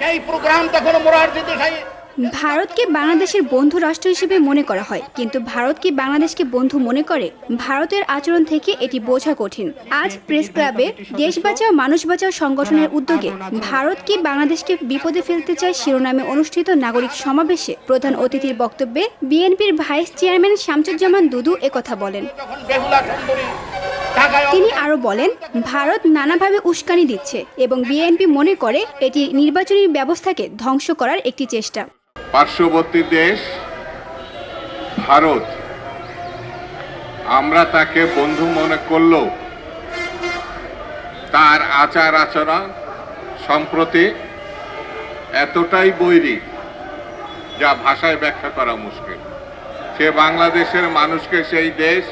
সেই প্রোগ্রাম তখন মোরারজি দেশাই। ভারতকে বাংলাদেশের বন্ধু রাষ্ট্র হিসেবে মনে করা হয়, কিন্তু ভারত কি বাংলাদেশকে বন্ধু মনে করে? ভারতের আচরণ থেকে এটি বোঝা কঠিন। আজ প্রেস ক্লাবে দেশ বাঁচাও মানুষ বাঁচাও সংগঠনের উদ্যোগে ভারত কি বাংলাদেশকে বিপদে ফেলতে চায় শিরোনামে অনুষ্ঠিত নাগরিক সমাবেশে প্রধান অতিথির বক্তব্যে বিএনপির ভাইস চেয়ারম্যান শামসুজ্জামান দুদু একথা বলেন। তিনি আরো বলেন, ভারত নানাভাবে উস্কানি দিচ্ছে এবং বিএনপি মনে করে এটি নির্বাচনী ব্যবস্থাকে ধ্বংস করার একটি চেষ্টা। পার্শ্ববর্তী দেশ ভারত, আমরা তাকে বন্ধু মনে করলেও তার আচার আচরণ সম্প্রতি এতটাই বৈরী যা ভাষায় ব্যাখ্যা করা মুশকিল। সে বাংলাদেশের মানুষকে সেই দেশ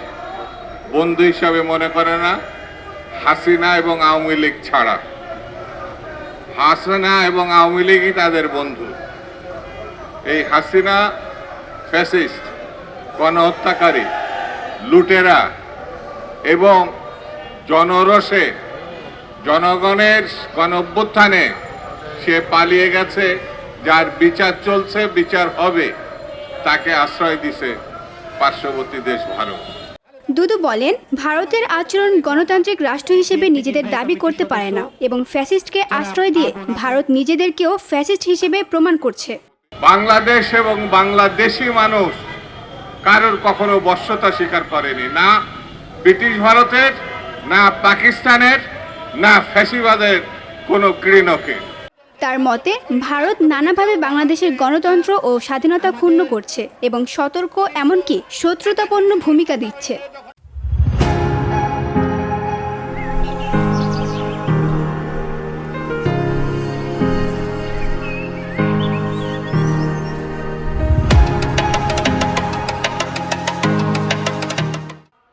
বন্ধু হিসাবে মনে করে না, হাসিনা এবং আওয়ামী লীগ ছাড়া। হাসিনা এবং আওয়ামী লীগই তাদের বন্ধু। এই হাসিনা ফ্যাসিস্ট, গণহত্যাকারী, লুটেরা এবং জনরোষে জনগণের গণঅভ্যুত্থানে সে পালিয়ে গেছে, যার বিচার চলছে, বিচার হবে, তাকে আশ্রয় দিছে পার্শ্ববর্তী দেশ ভারত। দুদু বলেন, ভারতের আচরণ গণতান্ত্রিক রাষ্ট্র হিসেবে নিজেদের দাবি করতে পারে না এবং ফ্যাসিস্টকে আশ্রয় দিয়ে ভারত নিজেদেরকেও ফ্যাসিস্ট হিসেবে প্রমাণ করছে। বাংলাদেশ এবং বাংলাদেশি মানুষ কারোর কখনো বশ্যতা স্বীকার করেনি, না ব্রিটিশ ভারতের, না পাকিস্তানের, না ফ্যাসিবাদের কোনো ঘৃণকে। তার মতে, ভারত নানাভাবে বাংলাদেশের গণতন্ত্র ও স্বাধীনতা ক্ষুণ্ণ করছে এবং সতর্ক এমনকি শত্রুতাপূর্ণ ভূমিকা দিচ্ছে।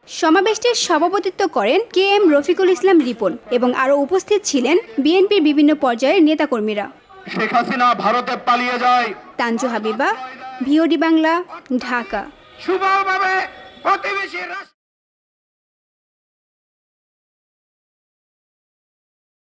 সমাবেশটির সভাপতিত্ব করেন KM রফিকুল ইসলাম রিপন এবং আরও উপস্থিত ছিলেন বিএনপির বিভিন্ন পর্যায়ের নেতাকর্মীরা। শেখ হাসিনা ভারতে পালিয়ে যায়। তানজু হাবিবা, VOD বাংলা, ঢাকা। শুভভাবে প্রতিবেশী রাষ্ট্র